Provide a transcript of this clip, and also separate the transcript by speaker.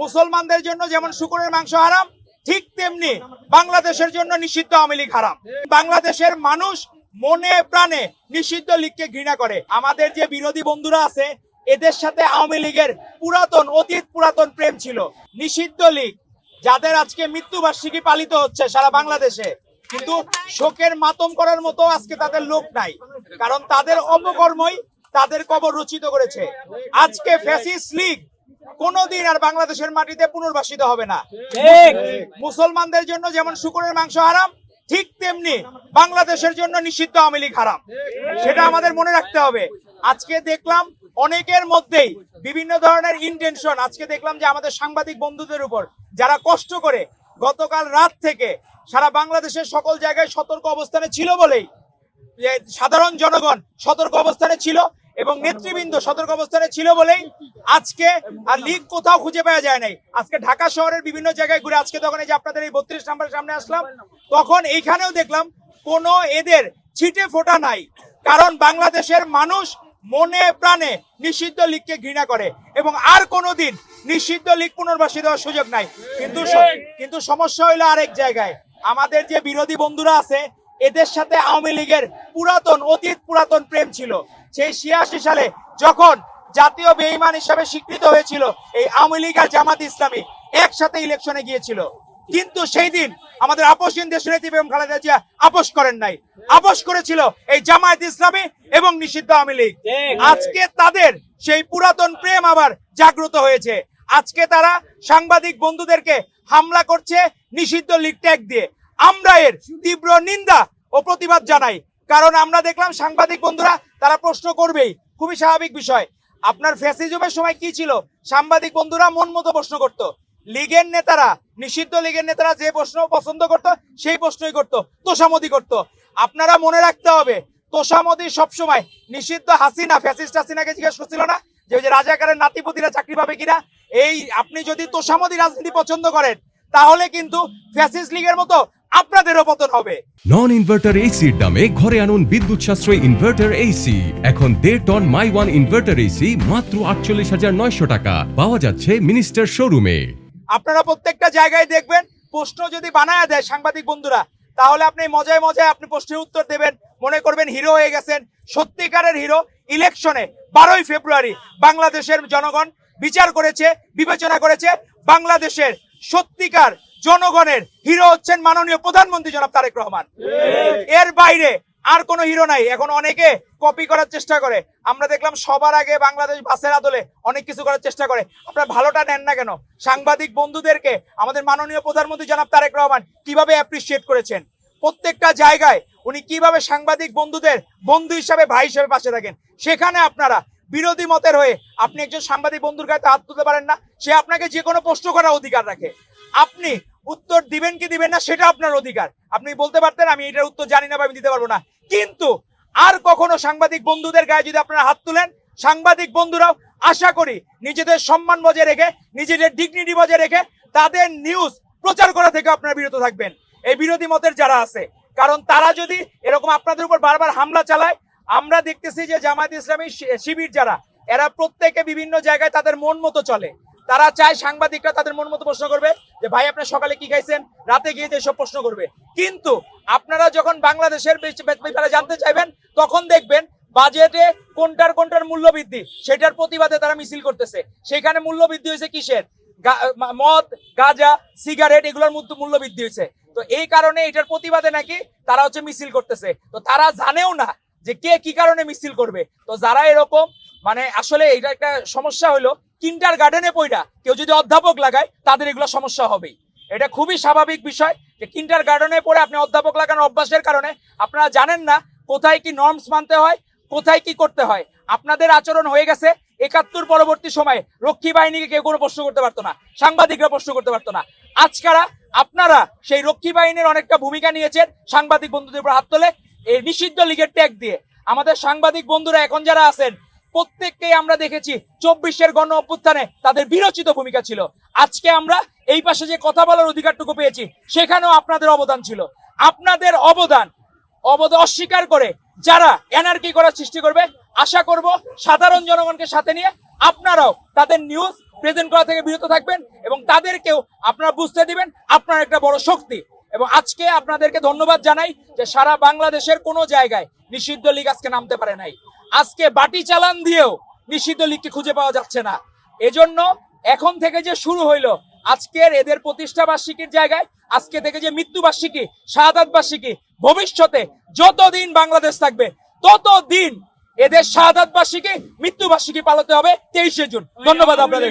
Speaker 1: মুসলমানদের জন্য যেমন শুকরের মাংস হারাম, ঠিক তেমনি বাংলাদেশের জন্য নিষিদ্ধ আওয়ামী লীগ হারাম। বাংলাদেশের মানুষ মনে প্রাণে নিষিদ্ধ লীগকে ঘৃণা করে। আমাদের যে বিরোধী বন্ধুরা আছে এদের সাথে আওয়ামী লীগের অতীত পুরাতন প্রেম ছিল। নিষিদ্ধ লীগ যাদের আজকে মৃত্যুবার্ষিকী পালিত হচ্ছে সারা বাংলাদেশে, কিন্তু শোকের মাতম করার মতো আজকে তাদের লোক নাই, কারণ তাদের অপকর্মই তাদের কবর রচিত করেছে। আজকে ফ্যাসিস্ট লীগ কোনোদিন আর বাংলাদেশের মাটিতে পুনর্বাসিত হবে না। মুসলমানদের জন্য যেমন শুকরের মাংস হারাম, ঠিক তেমনি বাংলাদেশের জন্য নিষিদ্ধ আওয়ামী লীগ হারাম। সেটা আমাদের মনে রাখতে হবে। আজকে দেখলাম অনেকের মধ্যেই বিভিন্ন ধরনের ইন্টেনশন। আজকে দেখলাম যে আমাদের সাংবাদিক বন্ধুদের উপর যারা কষ্ট করে গতকাল রাত থেকে সারা বাংলাদেশের সকল জায়গায় সতর্ক অবস্থানে ছিল বলেই, সাধারণ জনগণ সতর্ক অবস্থানে ছিল এবং নেতৃবৃন্দ সতর্ক অবস্থানে ছিল বলেই আজকে আর লীগ কোথাও খুঁজে পাওয়া যায় নাই। আজকে ঢাকা শহরের বিভিন্ন জায়গায় ঘুরে আজকে তখন এই যে আপনাদের এই 32 নম্বরের সামনে আসলাম, তখন এইখানেও দেখলাম কোনো এদের ছিটে ফোটা নাই, কারণ বাংলাদেশের মানুষ মনে প্রাণে নিষিদ্ধ লীগকে ঘৃণা করে এবং আর কোনোদিন নিষিদ্ধ লীগ পুনর্বাসিত হওয়ার সুযোগ নাই। কিন্তু সমস্যা হইলো আরেক জায়গায়। আমাদের যে বিরোধী বন্ধুরা আছে এদের সাথে আওয়ামী লীগের অতীত পুরাতন প্রেম ছিল। সেই 86 সালে যখন জাতীয় বেঈমান হিসাবে স্বীকৃত হয়েছিল এই আওয়ামী লীগ আর জামাত ইসলামী একসাথে ইলেকশনে গিয়েছিল, কিন্তু সেই দিন আমাদের আপসহীন দেশনেত্রী বেগম খালেদা জিয়া আপোষ করেন নাই। আপোষ করেছিল এই জামায়াত ইসলামী এবং নিষিদ্ধ আওয়ামী লীগ। আজকে তাদের সেই পুরাতন প্রেম আবার জাগ্রত হয়েছে। আজকে তারা সাংবাদিক বন্ধুদেরকে হামলা করছে নিষিদ্ধ লীগ ট্যাগ দিয়ে। আমরা এর তীব্র নিন্দা ও প্রতিবাদ জানাই, কারণ আমরা দেখলাম সাংবাদিক বন্ধুরা তারা প্রশ্ন করবেই, খুবই স্বাভাবিক বিষয়। আপনার ফ্যাসিজমের সময় কি ছিল? সাংবাদিক বন্ধুরা মন মতো প্রশ্ন করত। লীগের নেতারা, নিষিদ্ধ লীগের নেতারা যে প্রশ্ন পছন্দ করত সেই প্রশ্নই করত, তোষামোদি করত। আপনারা মনে রাখতে হবে, তোষামোদি সবসময় নিষিদ্ধ হাসিনা, ফ্যাসিস্ট হাসিনাকে জিজ্ঞেস করছিল না যে ওই যে রাজাকারের নাতিপুতিরা চাকরি পাবে কিনা। এই আপনি যদি তোষামোদি রাজনীতি পছন্দ করেন তাহলে কিন্তু ফ্যাসিস্ট লীগের মতো আপনাদেরও পতন হবে।
Speaker 2: নন ইনভার্টার এসির দামে ঘরে আনুন বিদ্যুৎ সাশ্রয়ী ইনভার্টার এসি। এখন 1.5 ton my one inverter AC মাত্র 48,900 টাকা পাওয়া যাচ্ছে মিনিস্টার শোরুমে।
Speaker 1: আপনারা প্রত্যেকটা জায়গায় দেখবেন প্রশ্ন যদি বানায় দেয় সাংবাদিক বন্ধুরা, তাহলে আপনি মজায় মজায় আপনি প্রশ্নের উত্তর দেবেন, মনে করবেন হিরো হয়ে গেছেন। সত্যিকারের হিরো ইলেকশনে 12ই ফেব্রুয়ারি বাংলাদেশের জনগণ বিচার করেছে, বিবেচনা করেছে। বাংলাদেশের সত্যিকার জনগণের হিরো হচ্ছেন মাননীয় প্রধানমন্ত্রী জনাব তারেক রহমান। এর বাইরে আর কোনো হিরো নাই। এখন অনেকে কপি করার চেষ্টা করে। আমরা দেখলাম সবার আগে বাংলাদেশ বাসের আদলে অনেক কিছু করার চেষ্টা করে। আপনারা ভালোটা নেন না কেন? সাংবাদিক বন্ধুদেরকে আমাদের মাননীয় প্রধানমন্ত্রী জনাব তারেক রহমান কিভাবে অ্যাপ্রিসিয়েট করেছেন, প্রত্যেকটা জায়গায় উনি কিভাবে সাংবাদিক বন্ধুদের বন্ধু হিসাবে, ভাই হিসাবে পাশে থাকেন, সেখানে আপনারা বিরোধী মতের হয়ে আপনি একজন সাংবাদিক বন্ধুর গায়ে হাত তুলতে পারেন না। সে আপনাকে যে কোনো প্রশ্ন করার অধিকার রাখে। আপনি উত্তর দিবেন কি দিবেন না সেটা আপনার অধিকার। আপনি বলতে পারতেন আমি এটার উত্তর জানি না বা আমি দিতে পারবো না, কিন্তু আর কখনো সাংবাদিক বন্ধুদের গায়ে যদি আপনারা হাত তুলেন, সাংবাদিক বন্ধুরাও আশা করি নিজেদের সম্মান বজায় রেখে, নিজেদের ডিগনিটি বজায় রেখে তাদের নিউজ প্রচার করা থেকে আপনারা বিরত থাকবেন, এই বিরোধী মতের যারা আছে। কারণ তারা যদি এরকম আপনাদের উপর বারবার হামলা চালায়, আমরা দেখতেছি যে জামায়াত ইসলামী শিবির যারা, এরা প্রত্যেকে বিভিন্ন জায়গায় তাদের মন মতো চলে। তারা চায় সাংবাদিকরা তাদের মন মতো প্রশ্ন করবে যে ভাই আপনার সকালে কি খাইছেন, রাতে গিয়ে যে সব প্রশ্ন করবে। কিন্তু আপনারা যখন বাংলাদেশের ব্যাপারে জানতে চাইবেন, তখন দেখবেন বাজেটে কোনটার মূল্য বৃদ্ধি, সেটার প্রতিবাদে তারা মিছিল করতেছে। সেখানে মূল্য বৃদ্ধি হয়েছে কিসের? মদ, গাঁজা, সিগারেট, এগুলোর মূল্য বৃদ্ধি হয়েছে। তো এই কারণে এটার প্রতিবাদে নাকি তারা হচ্ছে মিছিল করতেছে। তো তারা জানেও না যে কে কি কারণে মিছিল করবে। তো যারা এরকম আসলে এটা একটা সমস্যা হলো, কিন্ডার গার্ডেনে পড়া কেউ যদি অধ্যাপক লাগায় তাদের এগুলো সমস্যা হবেই। এটা খুবই স্বাভাবিক বিষয় যে কিন্ডার গার্ডেনে পড়ে আপনি অধ্যাপক লাগানোর অভ্যাসের কারণে আপনারা জানেন না কোথায় কি নর্মস মানতে হয়, কোথায় কি করতে হয়। আপনাদের আচরণ হয়ে গেছে 71 পরবর্তী সময়ে রক্ষী বাহিনীকে কেউ কোনো প্রশ্ন করতে পারতো না, সাংবাদিকরা প্রশ্ন করতে পারতো না। আজকারা আপনারা সেই রক্ষী বাহিনীর অনেকটা ভূমিকা নিয়েছেন সাংবাদিক বন্ধুদের উপর হাত তোলে এই নিষিদ্ধ লীগের ট্যাগ দিয়ে। আমাদের সাংবাদিক বন্ধুরা এখন যারা আছেন প্রত্যেককেই আমরা দেখেছি 24-এর গণ অভ্যুত্থানে তাদের বিরচিত ভূমিকা ছিল। আজকে আমরা এই পাশে যে কথা বলার অধিকারটুকু পেয়েছি সেখানেও আপনাদের অবদান ছিল। আপনাদের অবদান অস্বীকার করে যারা এনার্কি করার সৃষ্টি করবে, আশা করব সাধারণ জনগণকে সাথে নিয়ে আপনারাও তাদের নিউজ প্রেজেন্ট করা থেকে বিরত থাকবেন এবং তাদেরকেও আপনারা বুঝতে দিবেন আপনার একটা বড় শক্তি। এবং আজকে আপনাদেরকে ধন্যবাদ জানাই যে সারা বাংলাদেশের কোনো জায়গায় নিষিদ্ধ লীগ আজকে নামতে পারে নাই। আজকে বাটি চালান দিয়েও নিষিদ্ধ লীগকে খুঁজে পাওয়া যাচ্ছে না। এজন্য এখন থেকে যে শুরু হইলো আজকের এদের প্রতিষ্ঠা বার্ষিকীর জায়গায় আজকে থেকে যে মৃত্যুবার্ষিকী, শাহাদাত বার্ষিকী, ভবিষ্যতে যতদিন বাংলাদেশ থাকবে ততদিন এদের শাহাদাত বার্ষিকী, মৃত্যুবার্ষিকী পালতে হবে 23শে জুন। ধন্যবাদ আপনাদের।